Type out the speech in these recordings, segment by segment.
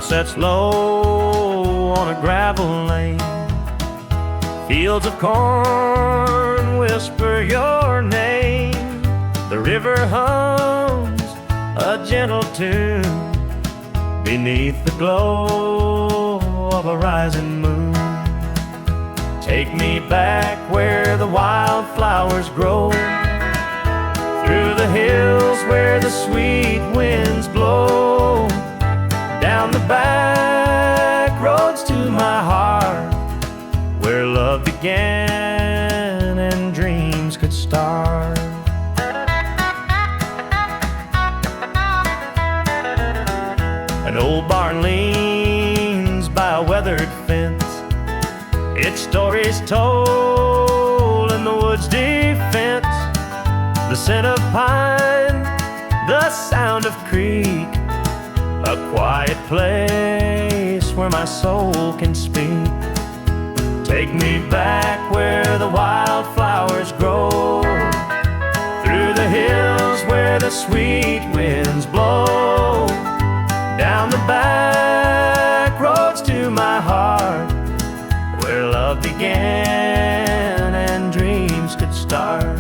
sun sets low on a gravel lane. Fields of corn whisper your name. The river hums a gentle tune beneath the glow of a rising moon. Take me back where the wildflowers grow, through the hills where the sweet winds blow, down the back roads to my heart, where love began and dreams could start. An old barn leans by a weathered fence, its stories told in the woods' defense. The scent of pine, the sound of creek, a quiet place where my soul can speak. Take me back where the wildflowers grow, through the hills where the sweet winds blow, down the back roads to my heart, where love began and dreams could start.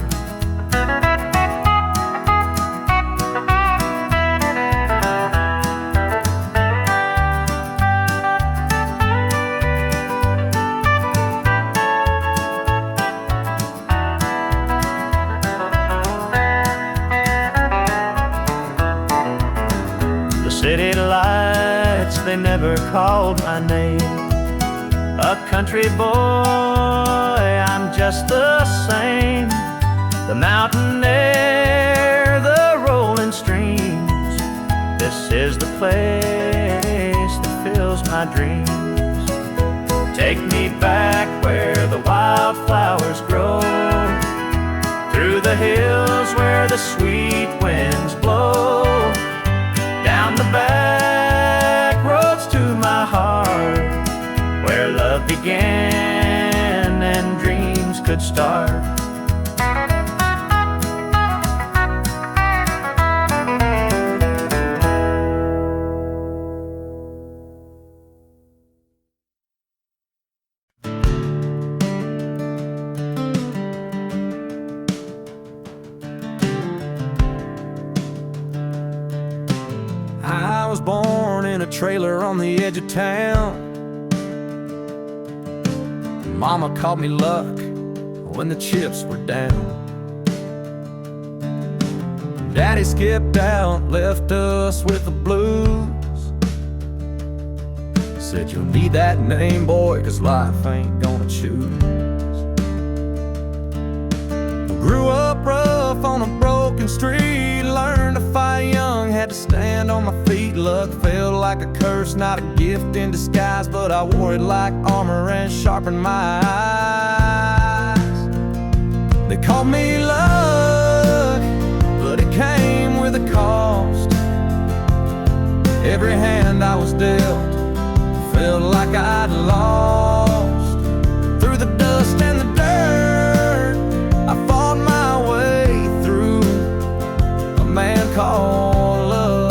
City lights, they never called my name. A country boy, I'm just the same. The mountain air, the rolling streams, this is the place that fills my dreams. Take me back where the wildflowers grow, through the hills where the sweet winds blow, down the back roads to my heart, where love began and dreams could start. I was born in a trailer on the edge of town. Mama called me luck when the chips were down. Daddy skipped out, left us with the blues. Said you'll need that name, boy, 'cause life ain't gonna choose. Grew up rough on a broken street, learned to fight young, had to stand on my feet. Luck felt like a curse, not a gift in disguise, but I wore it like armor and sharpened my eyes. They called me luck, but it came with a cost. Every hand I was dealt felt like I'd lost. Through the dust and the dirt, I fought my way through a man called love,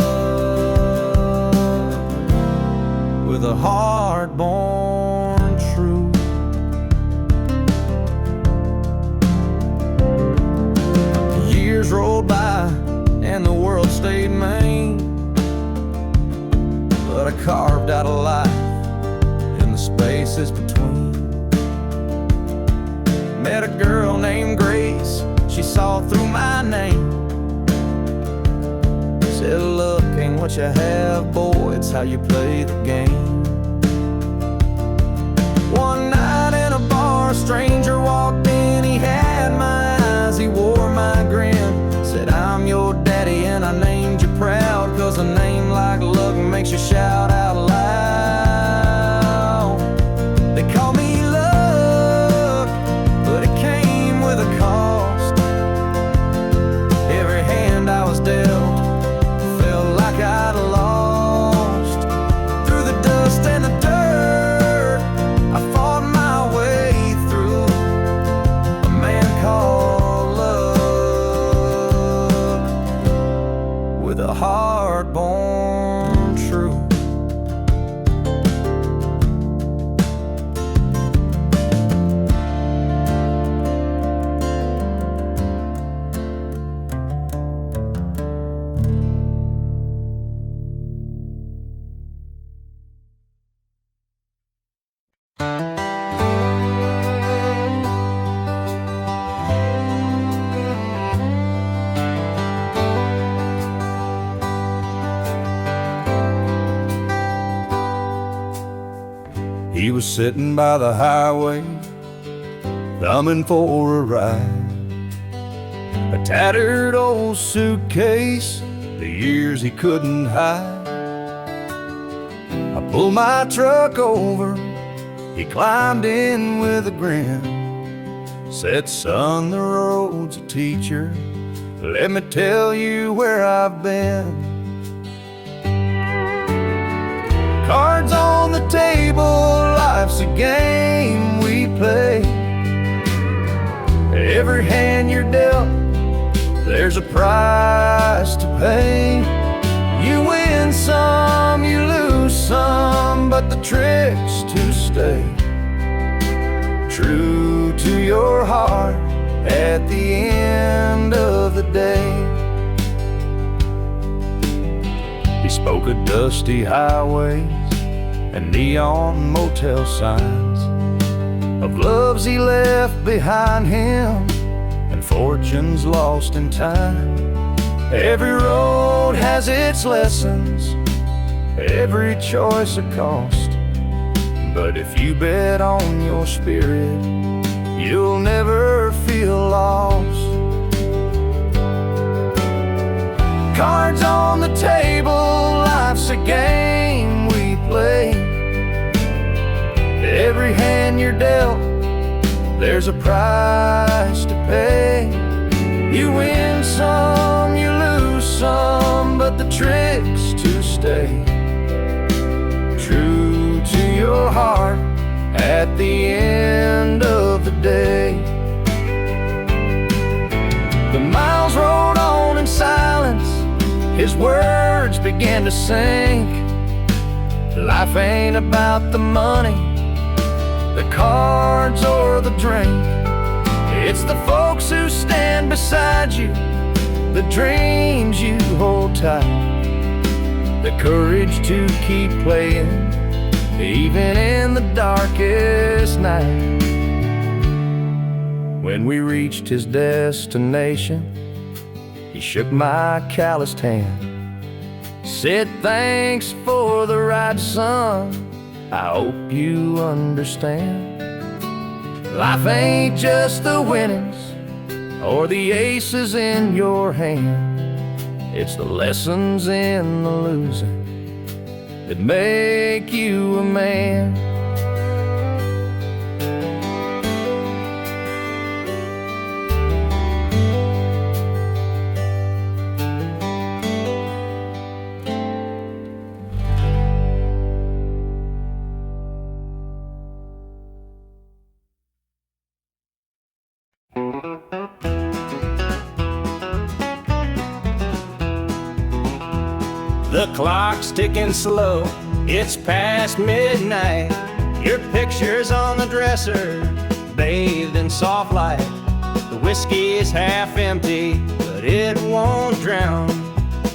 with a hard-born truth. Years rolled by and the world stayed mean, but I carved out a life in the spaces between. Met a girl named Grace, she saw through my name. Said luck ain't what you have, boy, it's how you play the game. One night in a bar, a stranger walked in, he had my eyes, he wore my grin. Said I'm your daddy and I named you proud, 'cause a name like luck makes you shout out loud. They call me luck, but it came with a cost. Every hand I was dealt felt like I'd lost. Through the dust was sitting by the highway, thumbing for a ride. A tattered old suitcase, the years he couldn't hide. I pulled my truck over, he climbed in with a grin. Said, son, the road's a teacher, let me tell you where I've been. Cards on the table, life's a game we play. Every hand you're dealt, there's a price to pay. You win some, you lose some, but the trick's to stay true to your heart at the end of the day. He spoke of dusty highways and neon motel signs, of loves he left behind him and fortunes lost in time. Every road has its lessons, every choice a cost, but if you bet on your spirit, you'll never feel lost. Cards on the table, life's a game we play. Every hand you're dealt, there's a price to pay. You win some, you lose some, but the trick's to stay true to your heart at the end of the day. The miles rolled on in silence, his words began to sink. Life ain't about the money, the cards or the drink. It's the folks who stand beside you, the dreams you hold tight, the courage to keep playing even in the darkest night. When we reached his destination, he shook my calloused hand, said, thanks for the ride, son, I hope you understand. Life ain't just the winnings or the aces in your hand, it's the lessons in the losing that make you a man. The clock's ticking slow, it's past midnight. Your picture's on the dresser, bathed in soft light. The whiskey is half empty, but it won't drown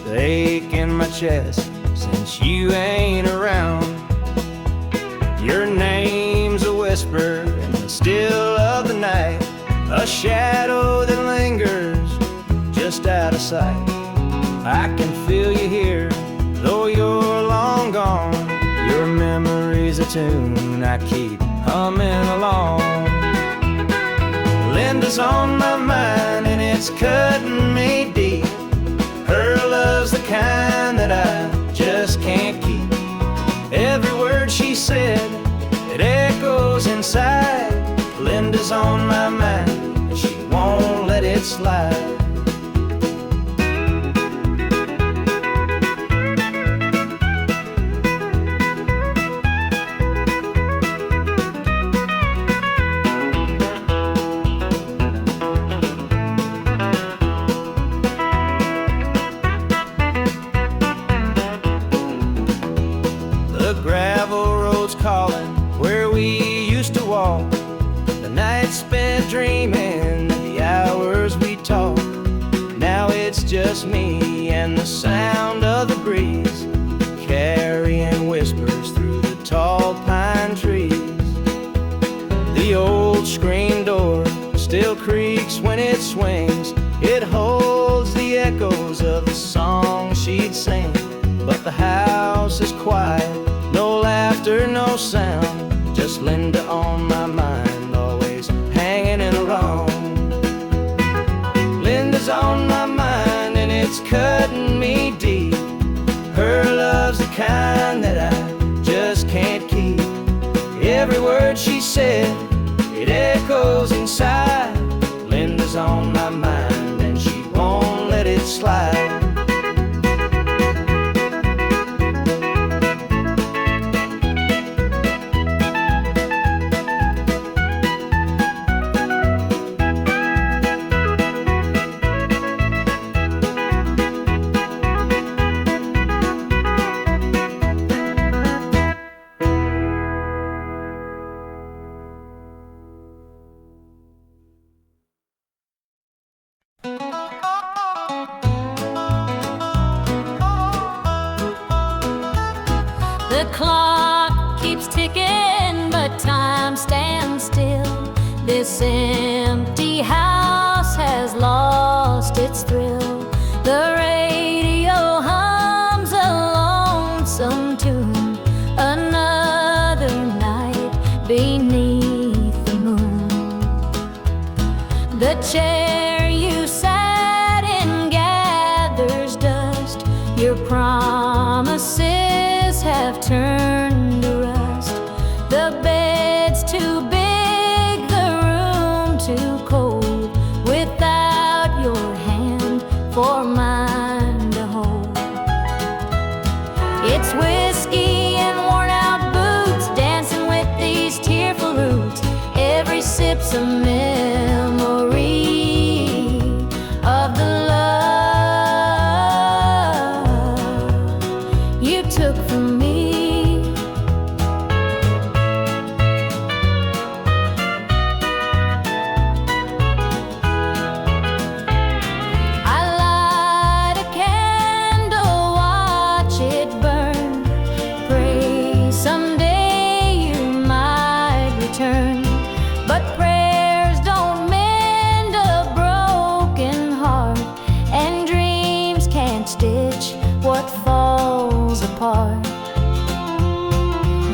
the ache in my chest since you ain't around. Your name's a whisper in the still of the night, a shadow that lingers just out of sight. I can feel you here, though you're long gone. Your memory's a tune I keep humming along. Linda's on my mind and it's cutting me deep. Her love's the kind that I just can't keep. Every word she said, it echoes inside. Linda's on my mind and she won't let it slide. Calling where we used to walk, the nights spent dreaming, the hours we talked. Now it's just me and the sound of the breeze, carrying whispers through the tall pine trees. The old screen door still creaks when it swings, it holds the echoes of the song she'd sing. But the house is quiet, no laughter, no sound, just Just Linda on my mind, always hanging in a wrong. Linda's on my mind and it's cutting me deep. Her love's the kind that I just can't keep. Every word she said, it echoes inside. Linda's on my mind and she won't let it slide. The clock keeps ticking, but time stands still. This empty house has lost its thrill. The radio hums a lonesome tune. Another night beneath the moon. The chair you sat in gathers dust. Your promises have turned to rust. The bed's too big, the room too cold, without your hand for mine to hold. It's whiskey and worn out boots, dancing with these tearful roots. Every sip's a memory of the love you took from me.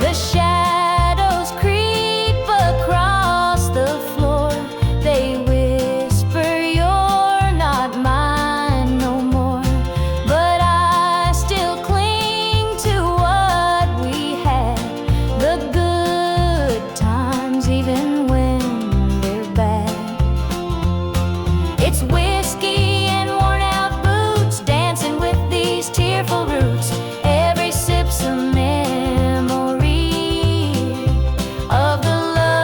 The shadows creep across the floor. They whisper you're not mine no more. But I still cling to what we had. The good times even when they're bad. It's whiskey and worn out boots, dancing with these tearful roots. Every sip's a memory of the love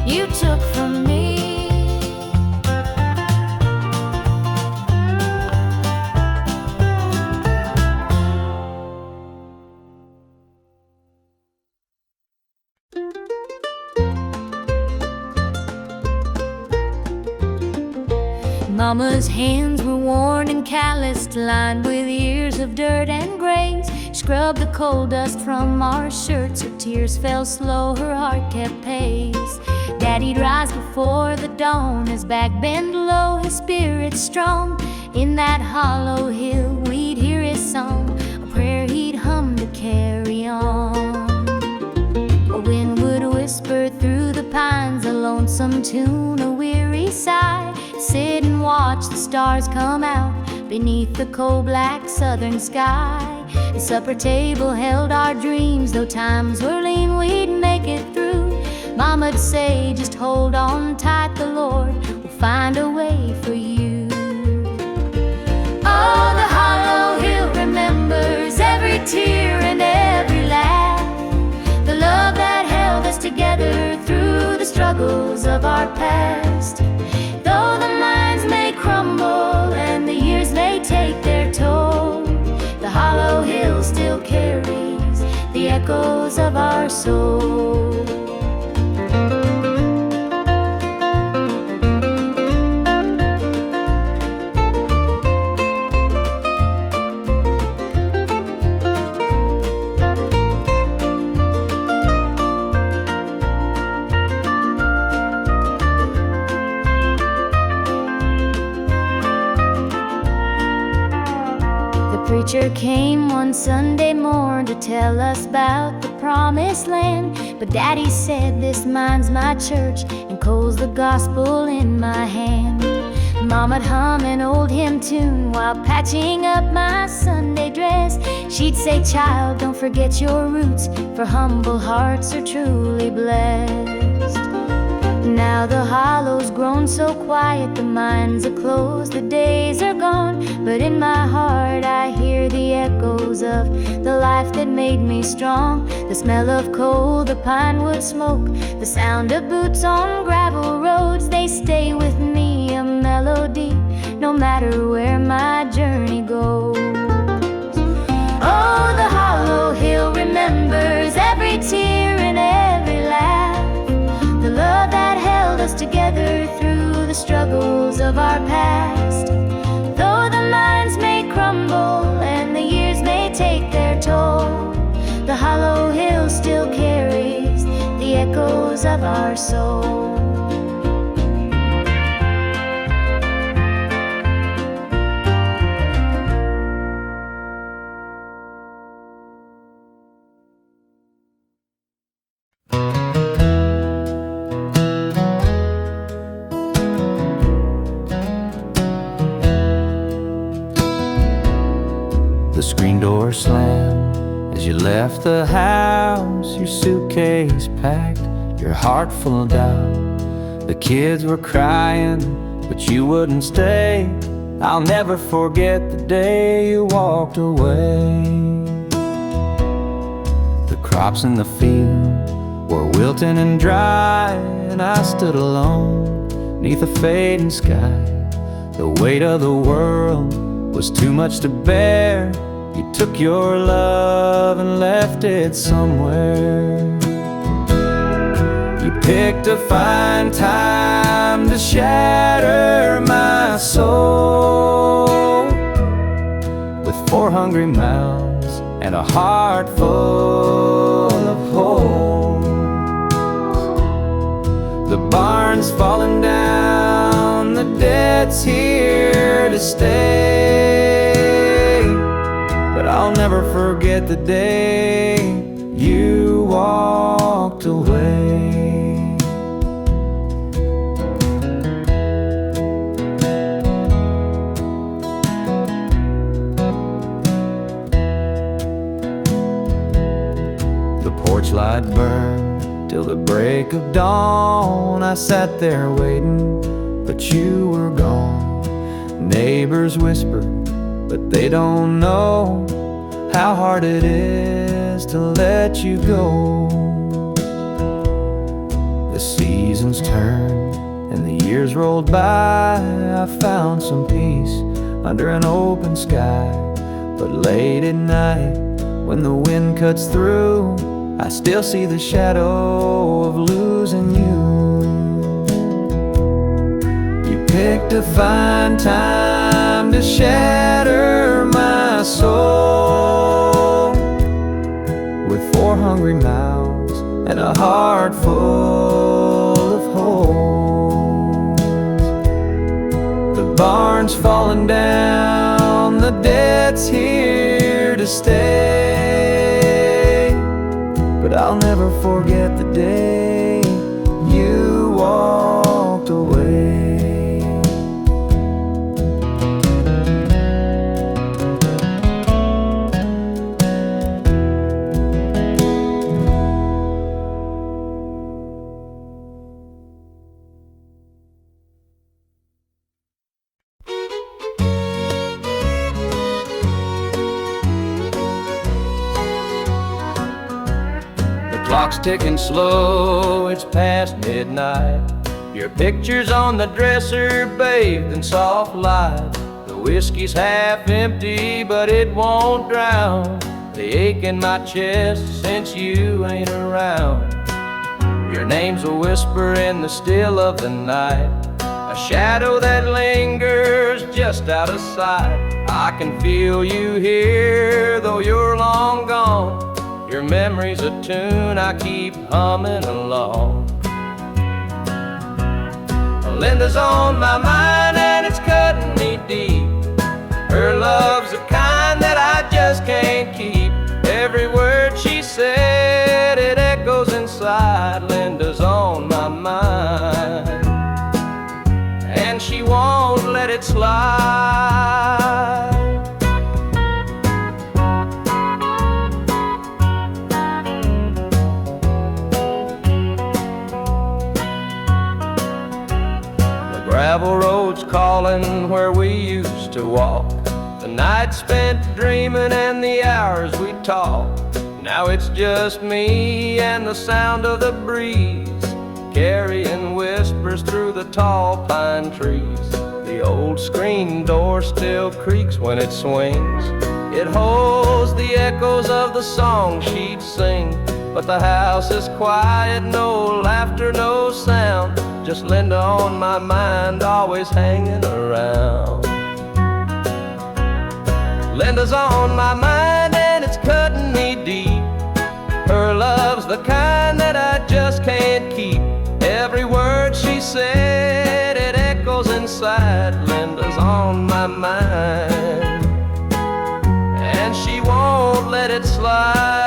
you took from me. Mama's hands were worn and calloused, lined with years of dirt and graze. Scrubbed the coal dust from our shirts. Her tears fell slow, her heart kept pace. Daddy'd rise before the dawn, his back bent low, his spirit strong. In that hollow hill we'd hear his song, a prayer he'd hum to carry on. A wind would whisper through the pines, a lonesome tune, a weary sigh. Sit and watch the stars come out beneath the coal black southern sky. The supper table held our dreams, though times were lean, we'd make it through. Mama'd say, just hold on tight, the Lord will find a way for you. Oh, the hollow hill remembers every tear and every laugh, the love that held us together through the struggles of our past. Though the minds may crumble and the years may take their toll, the hollow hill still carries the echoes of our soul. preacher came one Sunday morn to tell us about the promised land. But Daddy said, this mine's my church, and Cole's the gospel in my hand. Mama'd hum an old hymn tune while patching up my Sunday dress. She'd say, child, don't forget your roots, for humble hearts are truly blessed. Now the hollow's grown so quiet, the mines are closed, the days are gone. But in my heart I hear the echoes of the life that made me strong. The smell of coal, the pine wood smoke, the sound of boots on gravel roads, they stay with me, a melody, no matter where my journey goes. Oh, the hollow hill remembers every tear and every laugh, the love that held us together through the struggles of our past. Though the mines may crumble and the years may take their toll, the hollow hill still carries the echoes of our soul. The screen door slammed as you left the house, your suitcase packed, your heart full of doubt. The kids were crying, but you wouldn't stay. I'll never forget the day you walked away. The crops in the field were wilting and dry, and I stood alone neath a fading sky. The weight of the world was too much to bear. You took your love and left it somewhere. You picked a fine time to shatter my soul with 4 hungry mouths and a heart full of holes. The barn's falling down, the debt's here to stay, but I'll never forget the day you walked away. The porch light burned till the break of dawn. I sat there waiting, but you were gone. Neighbors whispered, but they don't know how hard it is to let you go. The seasons turned and the years rolled by. I found some peace under an open sky. But late at night, when the wind cuts through, I still see the shadow of losing you. You picked a fine time to shatter my soul with 4 hungry mouths and a heart full of holes. The barn's falling down, the debt's here to stay, but I'll never forget the day you walked away. Clock's ticking slow, it's past midnight. Your picture's on the dresser, bathed in soft light. The whiskey's half empty, but it won't drown the ache in my chest since you ain't around. Your name's a whisper in the still of the night, a shadow that lingers just out of sight. I can feel you here, though you're long gone. Your memory's a tune I keep humming along. Linda's on my mind and it's cutting me deep. Her love's the kind that I just can't keep every word she said. It echoes inside, Linda's on my mind, and she won't let it slide. The gravel road's calling where we used to walk, the night spent dreaming and the hours we talked. Now it's just me and the sound of the breeze, carrying whispers through the tall pine trees. The old screen door still creaks when it swings. It holds the echoes of the song she'd sing. But the house is quiet, no laughter, no sound, just Linda on my mind, always hanging around. Linda's on my mind and it's cutting me deep. Her love's the kind that I just can't keep. Every word she said, it echoes inside. Linda's on my mind, and she won't let it slide.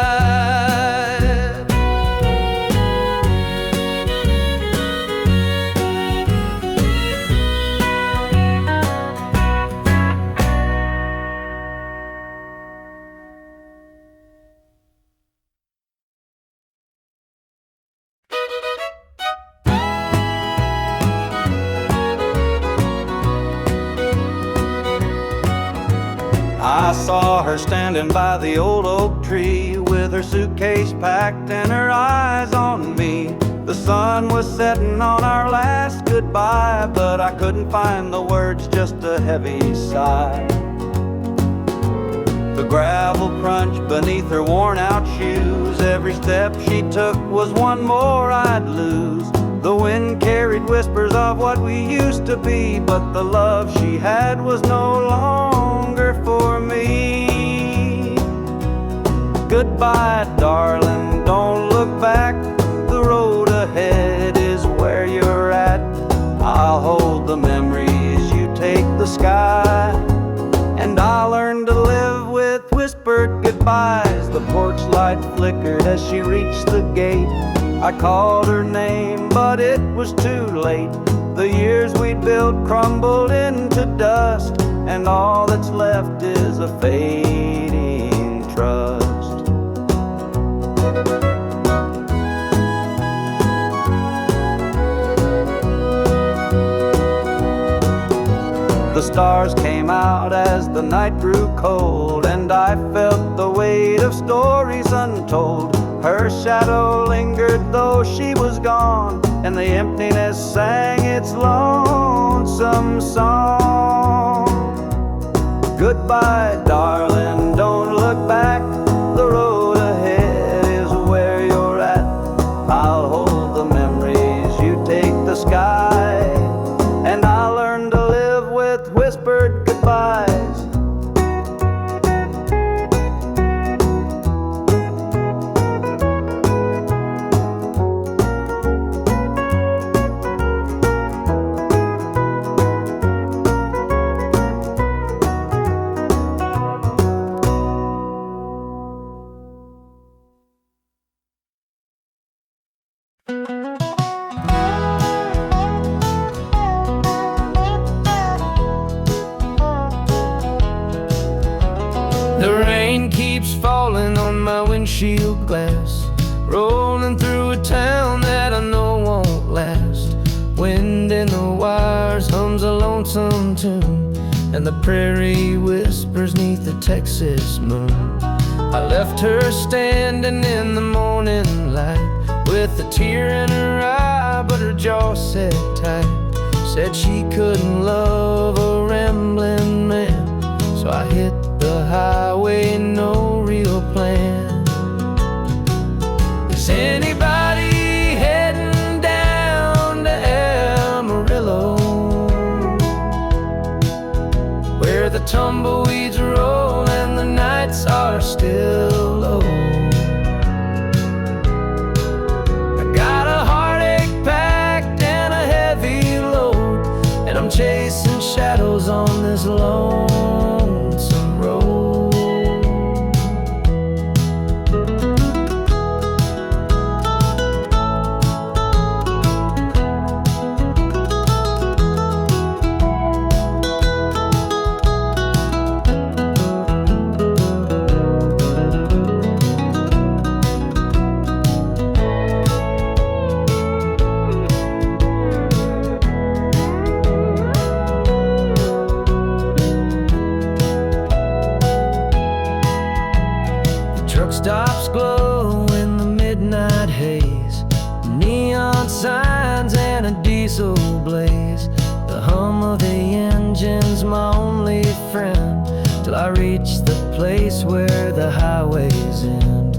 I saw her standing by the old oak tree with her suitcase packed and her eyes on me. The sun was setting on our last goodbye, but I couldn't find the words, just a heavy sigh. The gravel crunched beneath her worn out shoes. Every step she took was one more I'd lose. The wind carried whispers of what we used to be, but the love she had was no longer for me. Goodbye, darling, don't look back. The road ahead is where you're at. I'll hold the memories, you take the sky, and I'll learn to live with whispered goodbyes. The porch light flickered as she reached the gate. I called her name, but it was too late. The years we'd built crumbled into dust, and all that's left is a fading trust. The stars came out as the night grew cold, and I felt the weight of stories untold. Her shadow lingered though she was gone, and the emptiness sang its lonesome song. Goodbye, darling, don't look back. The road ahead is where you're at. I'll hold the memories, you take the sky, and I'll learn to live with whispered goodbyes. The rain keeps falling on my windshield glass, rolling through a town that I know won't last. Wind in the wires hums a lonesome tune, and the prairie whispers 'neath the Texas moon. I left her standing in the morning light, with a tear in her eye, but her jaw set tight. Said she couldn't love a rambling man, so I hit the highway, no real plan. Is anybody heading down to Amarillo, where the tumbleweeds roll and the nights are still low? I got a heartache packed and a heavy load, and I'm chasing shadows on this lonesome road. reach the place where the highways end.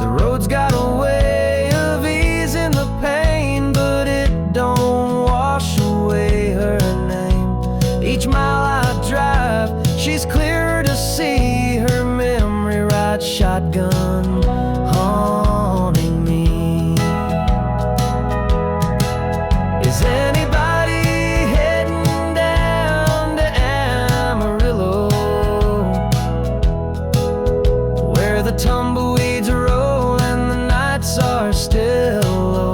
The road's got a way of easing the pain, but it don't wash away her name. Each mile I drive, she's clearer to see. Her memory rides shotgun, haunting me. Is anybody heading down to Amarillo, where the tumbleweeds roll and the nights are still low?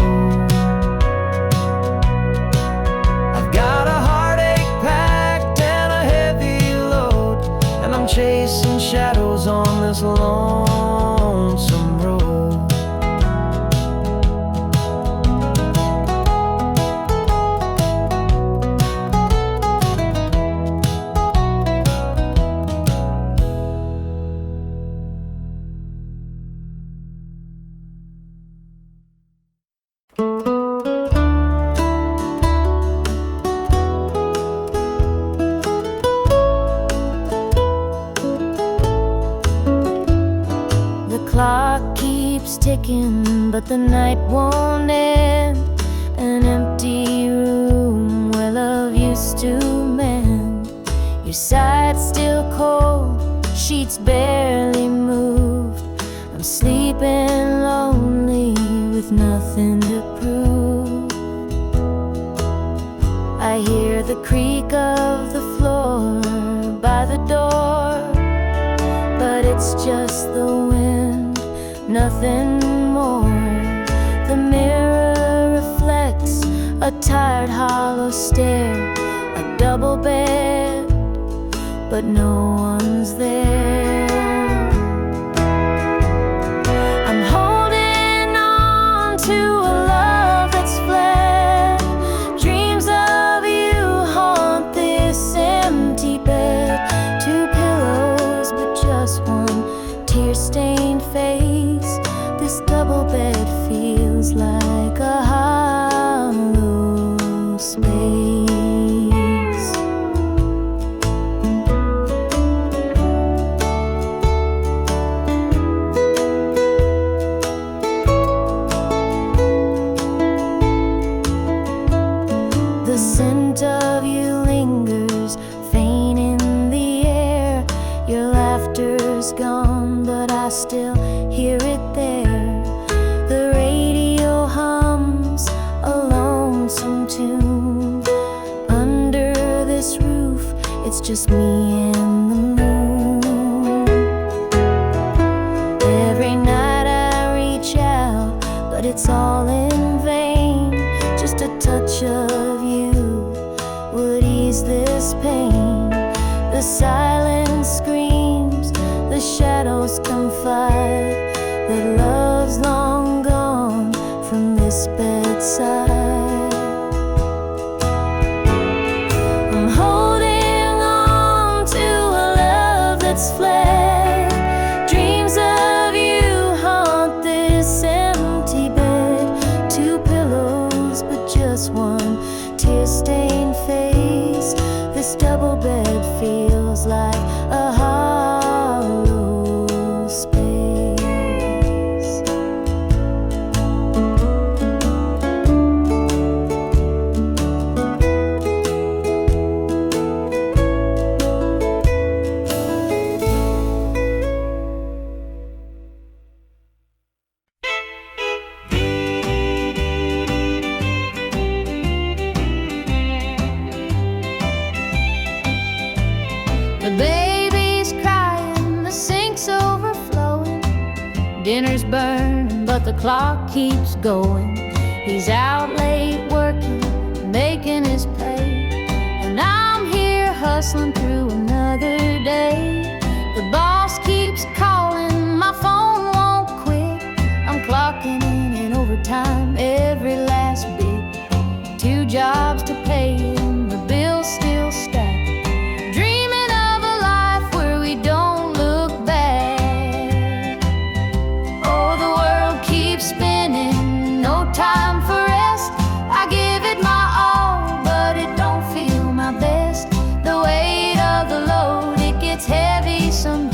I've got a heartache packed and a heavy load, and I'm chasing shadows on this lonesome road. The clock keeps ticking, but the night won't end. An empty room where love used to mend. Your side's still cold, sheets barely moved. I'm sleeping lonely with nothing to prove. I hear the creak of the floor by the door, but it's just the wind, nothing more. The mirror reflects a tired, hollow stare. A double bed, but no one's there. I'm holding on to a love that's fled. Dreams of you haunt this empty bed. Two pillows, but just one tear-stained face. This double bed feels like a hollow space. The scent of you lingers, faint in the air. Your laughter's gone, but I still hear it there. The radio hums a lonesome tune. Under this roof, it's just me and the moon. Every night I reach out, but it's all in vain. Just a touch of you would ease this pain. The silence screams, the shadows confide that love's long gone from this bedside. I'm holding on to a love that's fled. Dreams of you haunt this empty bed. Two pillows, but just one tear-stained face. This double bed feels like a hollow space. The baby's crying, the sink's overflowing. Dinner's burning, but the clock keeps going. He's out late working, making his pay, and I'm here hustling through another day. The boss keeps calling, my phone won't quit. I'm clocking in overtime every last bit. 2 jobs to pay and the bills still stack. Dreaming of a life where we don't look back. Oh, the world keeps spinning, no time for rest. I give it my all, but it don't feel my best. The weight of the load, it gets heavy sometimes.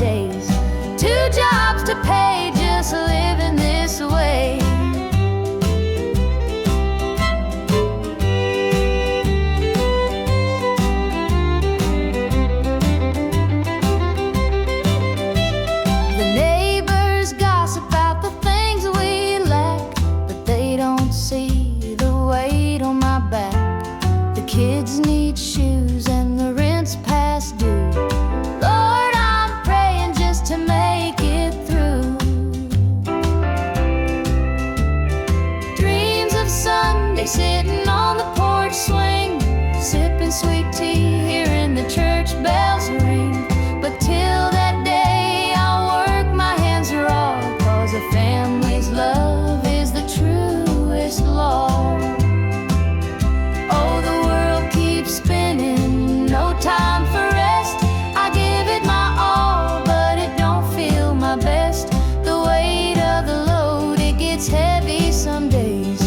Sunday sitting on the porch swing, sipping sweet tea, hearing the church bells ring. But till that day I'll work my hands raw, 'cause a family's love is the truest law. Oh, the world keeps spinning, no time for rest. I give it my all, but it don't feel my best. The weight of the load, it gets heavy some days.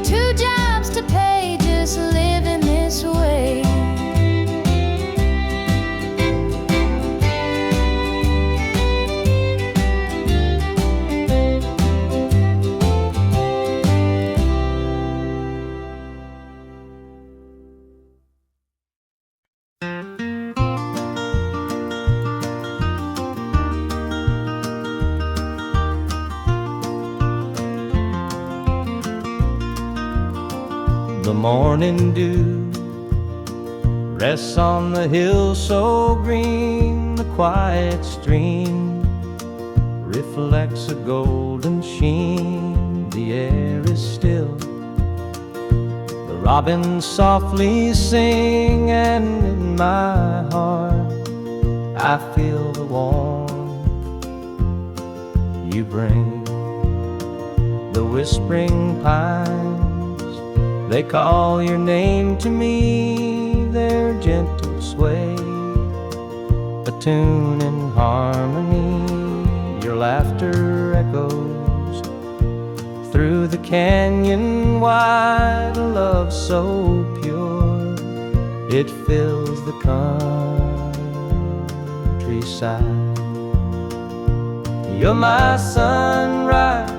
2 jobs to pay, just living this way. The morning dew rests on the hill so green. The quiet stream reflects a golden sheen. The air is still, the robins softly sing, and in my heart I feel the warmth you bring. The whispering pines, they call your name to me, their gentle sway, a tune in harmony. Your laughter echoes through the canyon wide, a love so pure it fills the countryside. You're my sunrise,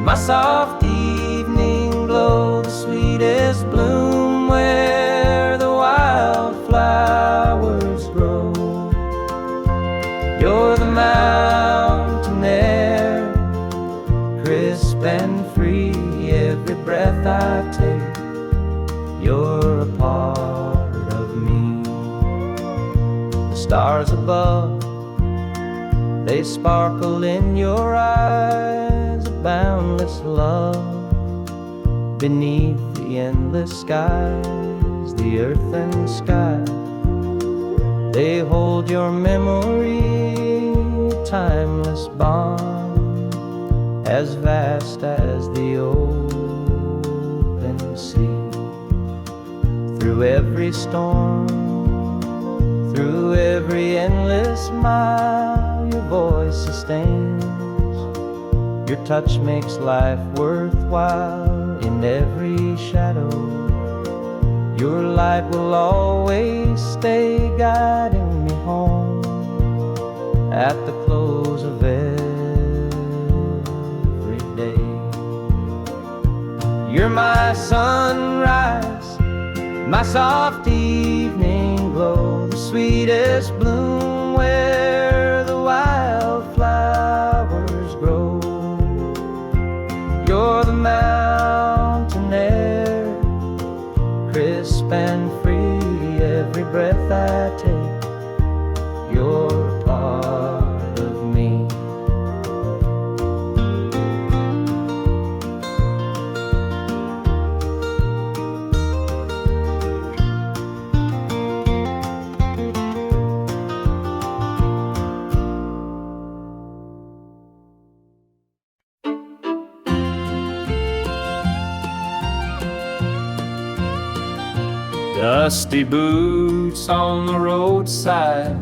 my soft evening glow, the sweetest bloom where the wildflowers grow. You're the mountain air, crisp and free, every breath I take, you're a part of me. The stars above, they sparkle in your eyes, a boundless love beneath the endless skies. The earth and sky, they hold your memory, a timeless bond, as vast as the open sea. Through every storm, through every endless mile, your voice sustains, your touch makes life worthwhile. In every shadow, your light will always stay, guiding me home at the close of every day. You're my sunrise, my soft evening glow, the sweetest bloom where the wildflowers grow. You're the mountain air, crisp and free, every breath I take, you're a part of me. Dusty boots on the roadside,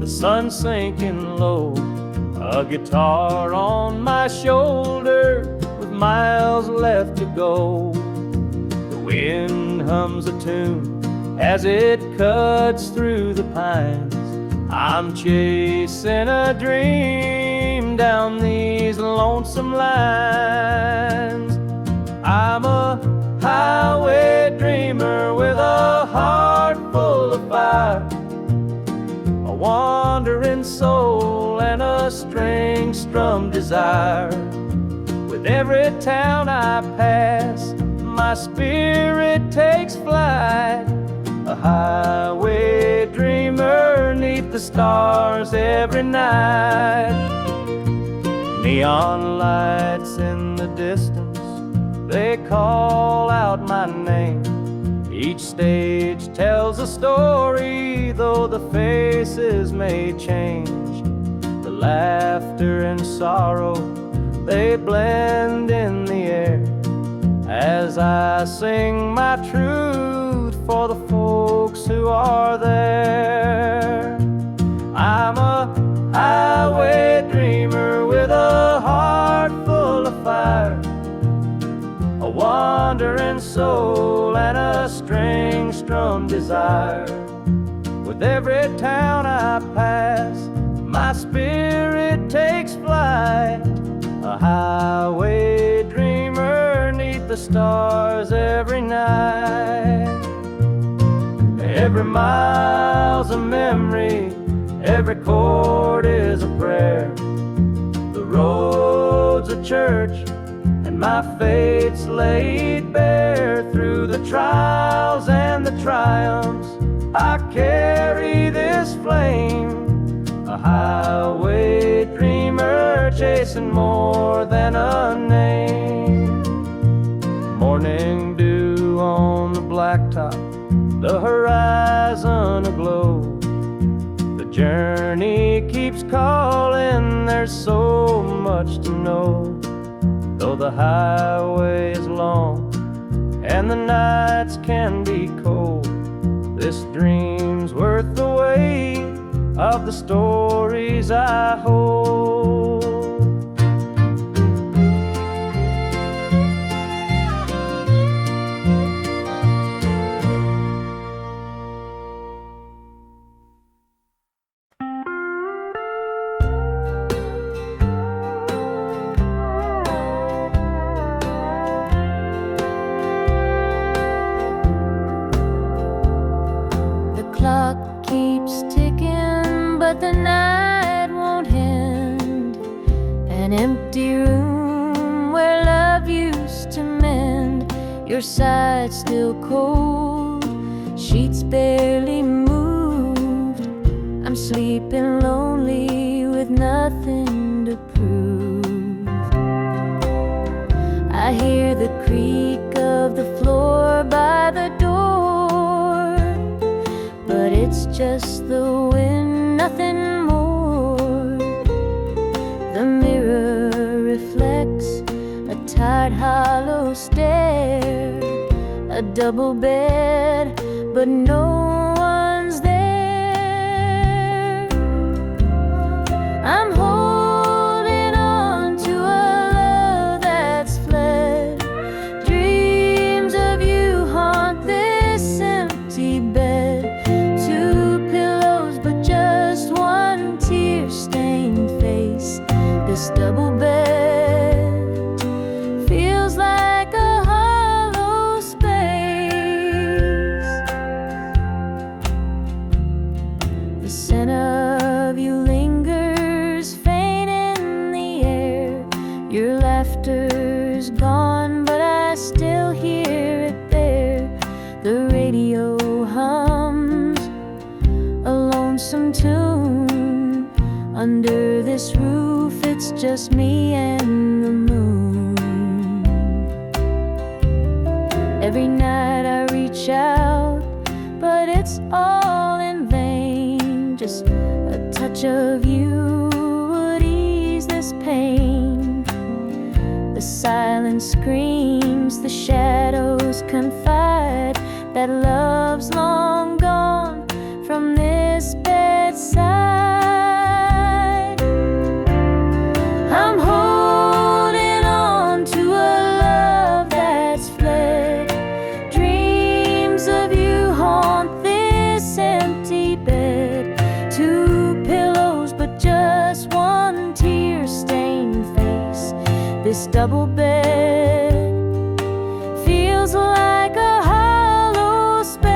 the sun sinking low, a guitar on my shoulder with miles left to go. The wind hums a tune as it cuts through the pines. I'm chasing a dream down these lonesome lines. I'm a highway dreamer with a heart full of fire, a wandering soul and a string-strummed desire. With every town I pass, my spirit takes flight, a highway dreamer 'neath the stars every night. Neon lights in the distance, they call out my name. Each stage tells a story, though the faces may change. The laughter and sorrow, they blend in the air as I sing my truth for the folks who are there. I'm a highway dreamer with a heart full of fire, a wandering soul and a string-strummed desire. With every town I pass, my spirit takes flight, a highway dreamer neath the stars every night. Every mile's a memory, every chord is a prayer. The road's a church, and my fate's laid bare. Through the trials and the triumphs, I carry this flame, a highway dreamer chasing more than a name. Morning dew on the blacktop, the horizon aglow. The journey keeps calling, there's so much to know. Though the highway is long and the nights can be cold, this dream's worth the weight of the stories I hold. The night won't end. An empty room where love used to mend. Your side still cold, sheets barely moved. I'm sleeping lonely with nothing to prove. I hear the creak of the floor by the door, but it's just the wind, nothing more. The mirror reflects a tired, hollow stare, a double bed, but no one's there. I'm holding on to a love that's fled. Dreams of you haunt this empty bed. This double bed feels like a hollow space. The scent of you lingers faint in the air. Your laughter's gone, but I still hear it there. The radio hums a lonesome tune. Under this roof, it's just me and the moon. Every night I reach out, but it's all in vain. Just a touch of you would ease this pain. The silence screams, the shadows confide that love's long gone from this bedside. I'm holding on to a love that's fled. Dreams of you haunt this empty bed. Two pillows, but just one tear-stained face. This double bed feels like a hollow space.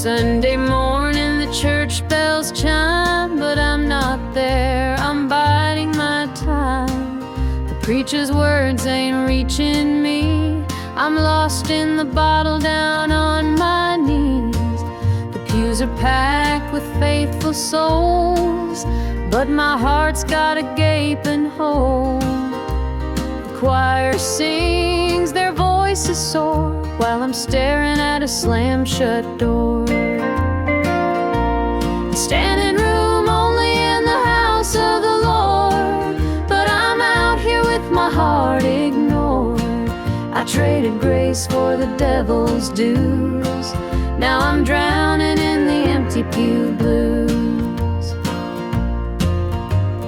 Sunday morning the church bells chime, but I'm not there, I'm biding my time. The preacher's words ain't reaching me, I'm lost in the bottle down on my knees. The pews are packed with faithful souls, but my heart's got a gaping hole. The choir sings, their voices soar, while I'm staring at a slam-shut door. Standing room only in the house of the Lord, but I'm out here with my heart ignored. I traded grace for the devil's dues, now I'm drowning in the empty pew blues.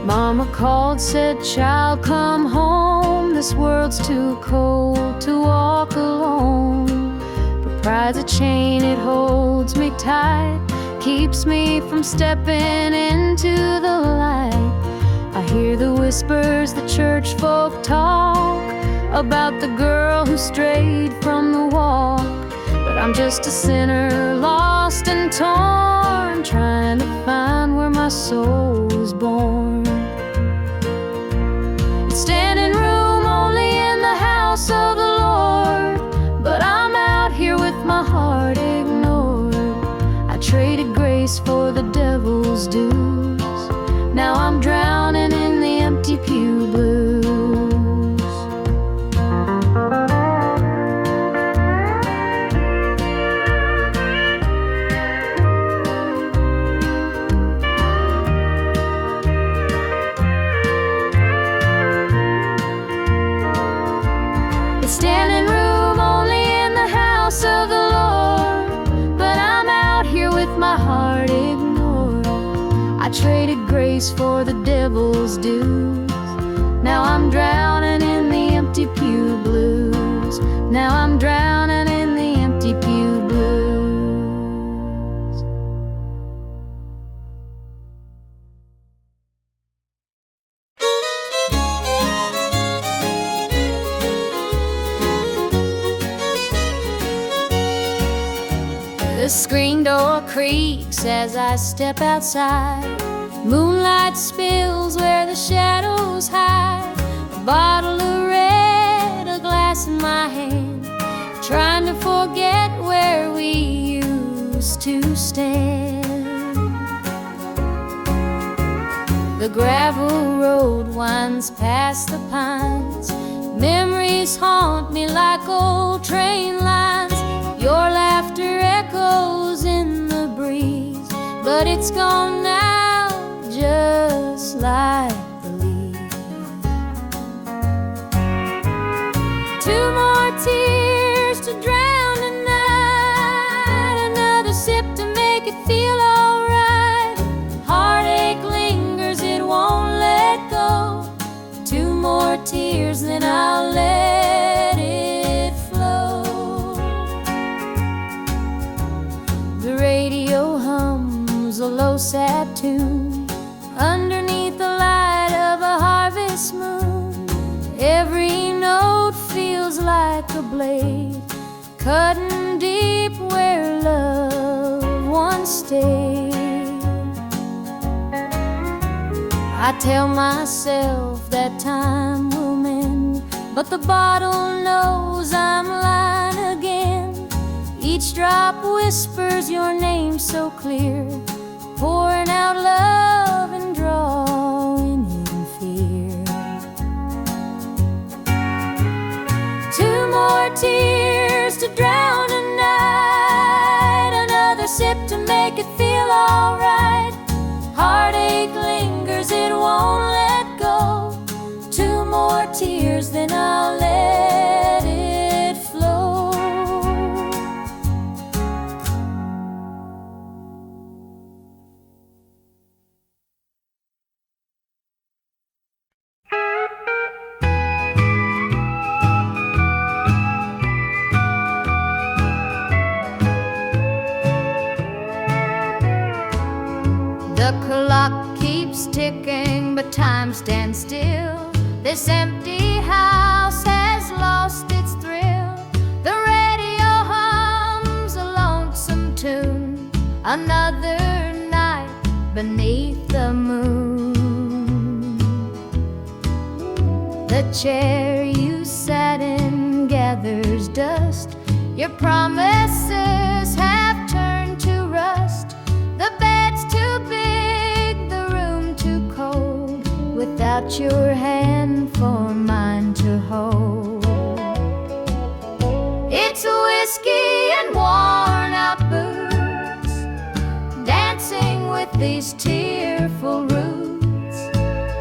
Mama called, said, child, come home, this world's too cold to walk alone. But pride's a chain, it holds me tight, keeps me from stepping into the light. I hear the whispers the church folk talk about the girl who strayed from the walk, but I'm just a sinner, lost and torn, trying to find where my soul was born. Standing room only in the house of the Lord, but I'm out here with my heart ignored. I traded grace for the devil's dues, now I'm drowning in the empty pew blues. Standing room only in the house of the Lord, but I'm out here with my heart ignored. I traded grace for the devil's dues, now I'm drowning in the empty pew blues. Now I'm drowning in the empty pew blues. The screen door creaks as I step outside. Moonlight spills where the shadows hide. A bottle of red, a glass in my hand, trying to forget where we used to stand. The gravel road winds past the pines. Memories haunt me like old train lines. Your laughter echoes in the breeze, but it's gone now, just like the leaves. Two more tears to drown the night, another sip to make it feel alright. Heartache lingers, it won't let go. Two more tears, then I'll let it flow. The radio hums a low sad tune underneath the light of a harvest moon. Every note feels like a blade cutting deep where love once stayed. I tell myself that time will mend, but the bottle knows I'm lying again. Each drop whispers your name so clear, pouring out love and drawing in fear. Two more tears to drown a night, another sip to make it feel alright. Heartache lingers, it won't let go. Two more tears, then I'll let it flow. The clock keeps ticking, but time stands still. This empty house has lost its thrill. The radio hums a lonesome tune, another night beneath the moon. The chair you sat in gathers dust. Your promises have turned to rust. The bed's too big, the room too cold, without your hand for mine to hold. It's whiskey and worn out boots, dancing with these tearful roots.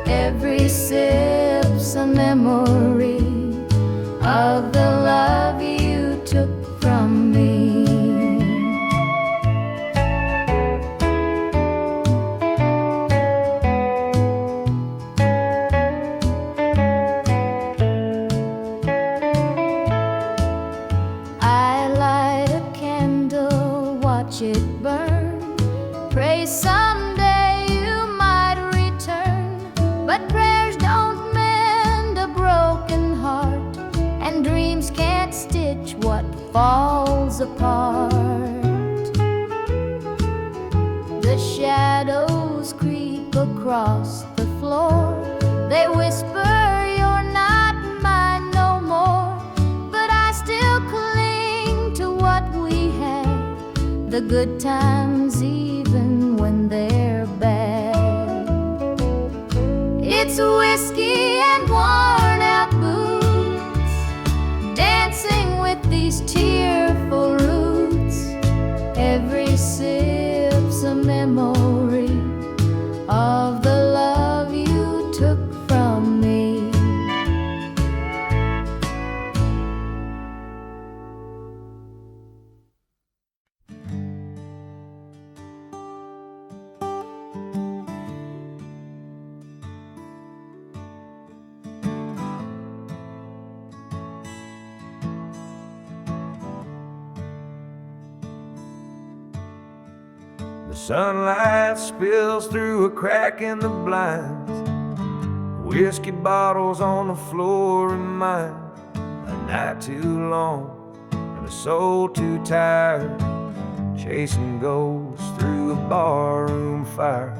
Every sip's a memory of the love you took from me. I light a candle, watch it burn, pray someday you might return. But prayers don't mend a broken heart, and dreams can't stitch what falls apart. The shadows creep across the floor. They whisper you're not mine no more, but I still cling to what we had, the good times even when they're bad. It's whiskey and worn out boots, dancing with these tearful roots. Every sip's a memory of the love you took from me. The sunlight spills through a crack in the blinds. Whiskey bottles on the floor remind a night too long and a soul too tired, chasing ghosts through a barroom fire.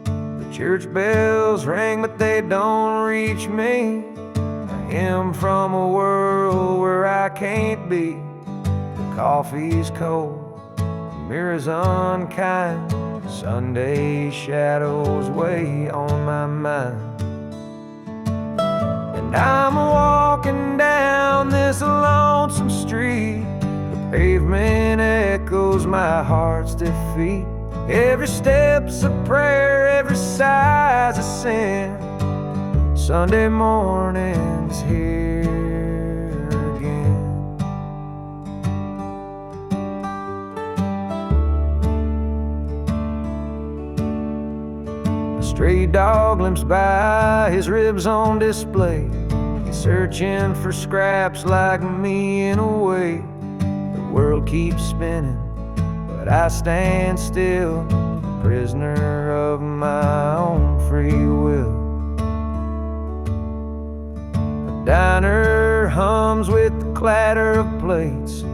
The church bells ring, but they don't reach me. A hymn from a world where I can't be. The coffee's cold, mirror's unkind, Sunday shadows weigh on my mind. And I'm walking down this lonesome street. The pavement echoes my heart's defeat. Every step's a prayer, every sigh's a sin. Sunday morning's here again. Stray dog limps by, his ribs on display. He's searching for scraps like me in a way. The world keeps spinning, but I stand still, prisoner of my own free will. The diner hums with the clatter of plates.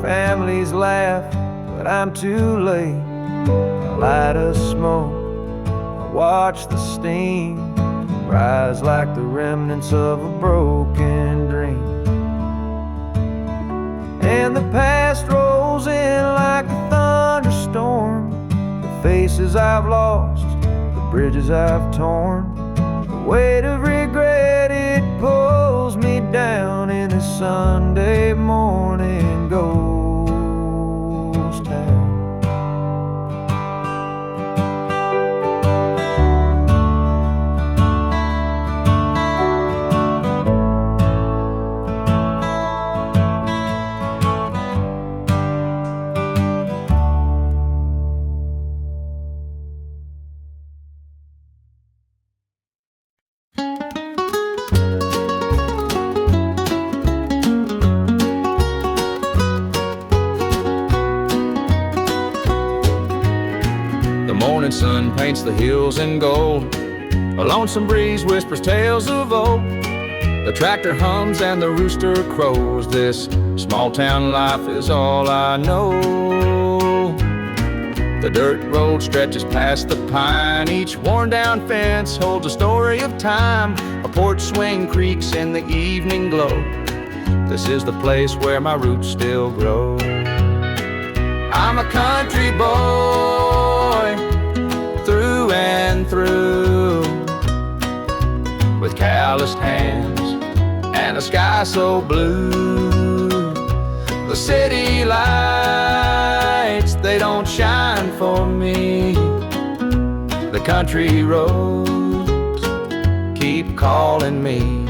Families laugh, but I'm too late. I light a smoke, watch the steam rise like the remnants of a broken dream. And the past rolls in like a thunderstorm. The faces I've lost, the bridges I've torn. The weight of regret, it pulls me down in this Sunday morning ghost town. morning sun paints the hills in gold. A lonesome breeze whispers tales of old. The tractor hums and the rooster crows. This small town life is all I know. The dirt road stretches past the pine. Each worn down fence holds a story of time. A porch swing creaks in the evening glow. This is the place where my roots still grow. I'm a country boy through and through, with calloused hands and a sky so blue. The city lights, they don't shine for me. The country roads keep calling me.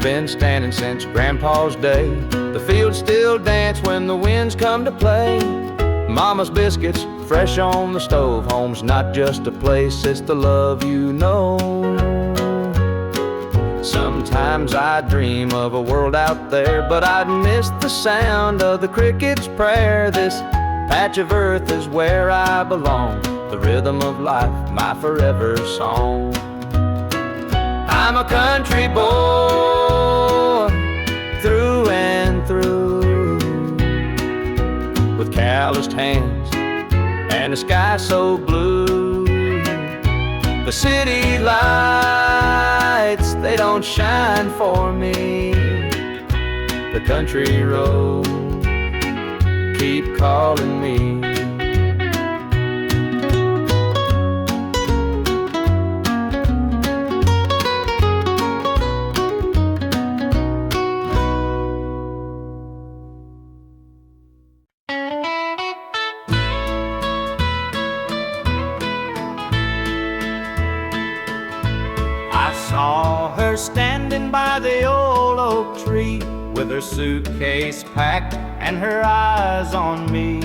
Been standing since Grandpa's day. The fields still dance when the winds come to play. Mama's biscuits fresh on the stove. Home's not just a place, it's the love you know. Sometimes I dream of a world out there, but I'd miss the sound of the cricket's prayer. This patch of earth is where I belong. The rhythm of life, my forever song. I'm a country boy through and through, with calloused hands and a sky so blue. The city lights, they don't shine for me. The country roads keep calling me. Saw her standing by the old oak tree, with her suitcase packed and her eyes on me.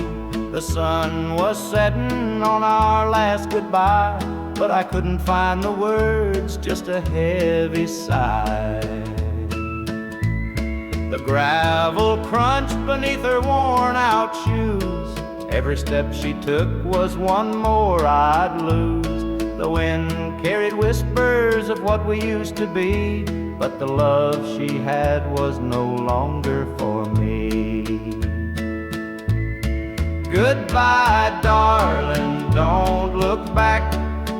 The sun was setting on our last goodbye, but I couldn't find the words, just a heavy sigh. The gravel crunched beneath her worn out shoes. Every step she took was one more I'd lose. The wind carried whispers of what we used to be, but the love she had was no longer for me. Goodbye, darling, don't look back.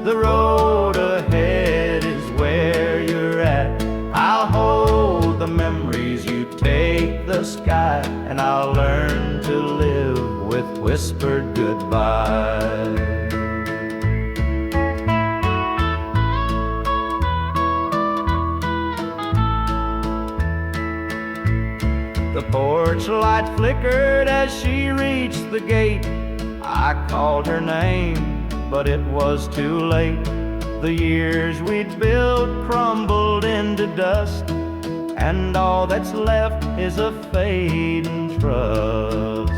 The road ahead is where you're at. I'll hold the memories, you take the sky, and I'll learn to live with whispered goodbye. The porch light flickered as she reached the gate. I called her name, but it was too late. The years we'd built crumbled into dust, and all that's left is a fading trust.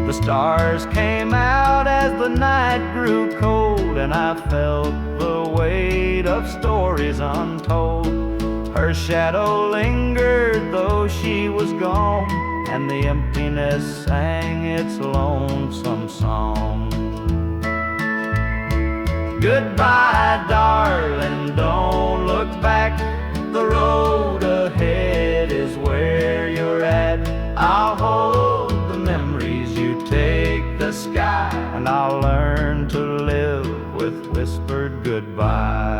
The stars came out as the night grew cold, and I felt the weight of stories untold. Her shadow lingered though she was gone, and the emptiness sang its lonesome song. Goodbye, darling, don't look back. The road ahead is where you're at. I'll hold the memories, you take the sky, and I'll learn to live with whispered goodbye.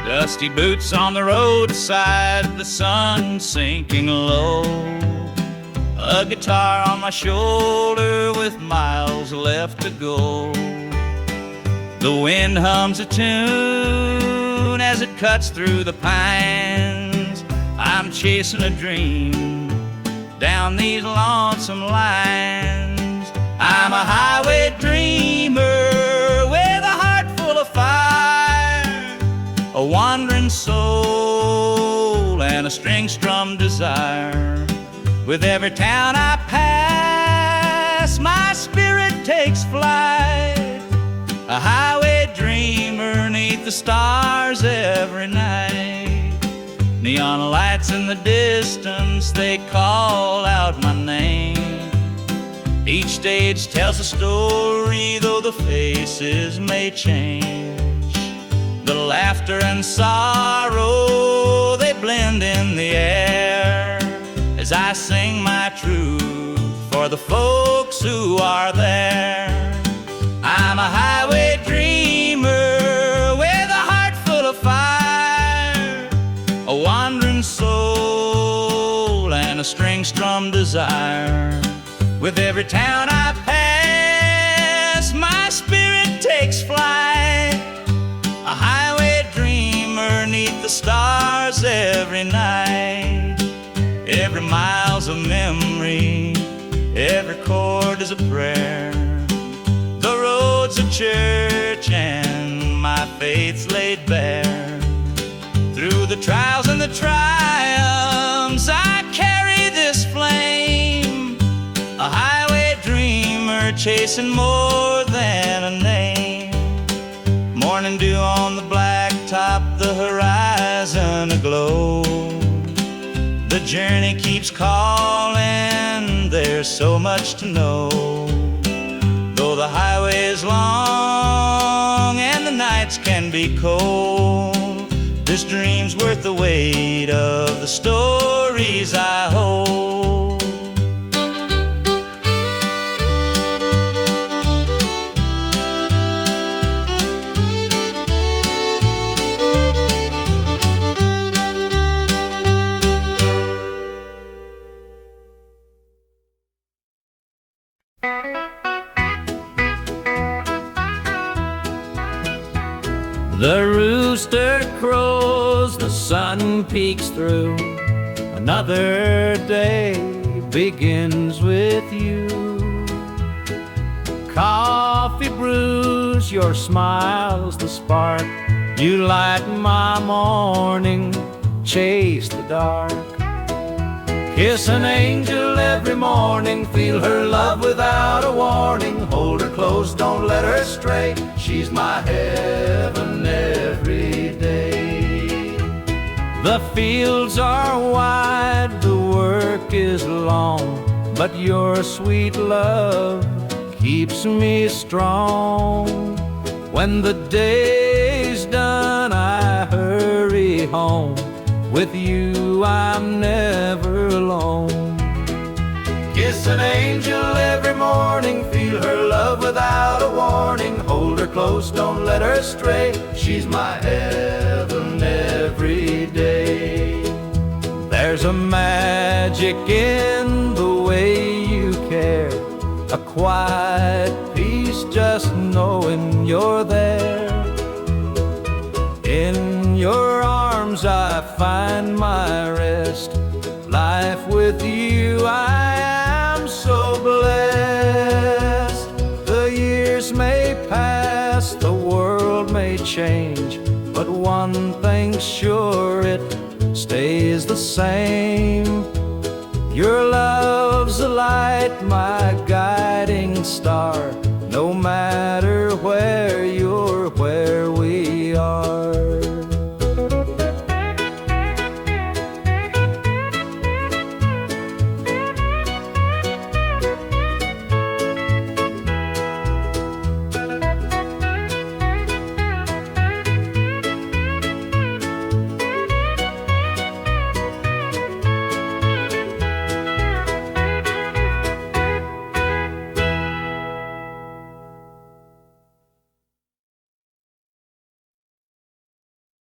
Dusty boots on the roadside, the sun sinking low. A guitar on my shoulder with miles left to go. The wind hums a tune as it cuts through the pines. I'm chasing a dream down these lonesome lines. I'm a highway dreamer with a heart full of fire, a wandering soul and a string-strummed desire. desire. With every town I pass, my spirit takes flight. A highway dreamer 'neath the stars every night. Neon lights in the distance, they call out my name. Each stage tells a story, though the faces may change. The laughter and sorrow, they blend in the air as I sing my truth for the folks who are there. I'm a highway dreamer with a heart full of fire, a wandering soul and a string-strummed desire. With every town I pass, my spirit takes flight. A highway dreamer 'neath the stars every night. Every mile's a memory, every chord is a prayer. The road's a church and my faith's laid bare. Through the trials and the triumphs, I carry this flame. A highway dreamer chasing more than a name. Morning dew on the blacktop, the horizon aglow. The journey keeps calling, there's so much to know. Though the highway is long and the nights can be cold, this dream's worth the weight of the stories I hold. The rooster crows, the sun peeks through. Another day begins with you. Coffee brews, your smile's the spark. You light my morning, chase the dark. Kiss an angel every morning, feel her love without a warning. Hold her close, don't let her stray, she's my heaven every day. The fields are wide, the work is long, but your sweet love keeps me strong. When the day's done, I hurry home. With you I'm never alone. Kiss an angel every morning, feel her love without a warning. Hold her close, don't let her stray, she's my heaven every day. There's a magic in the way you care, a quiet peace just knowing you're there. In your arms I find my rest. Life with you I am so blessed. The years may pass, the world may change, but one thing's sure, it stays the same. Your love's a light, my guiding star.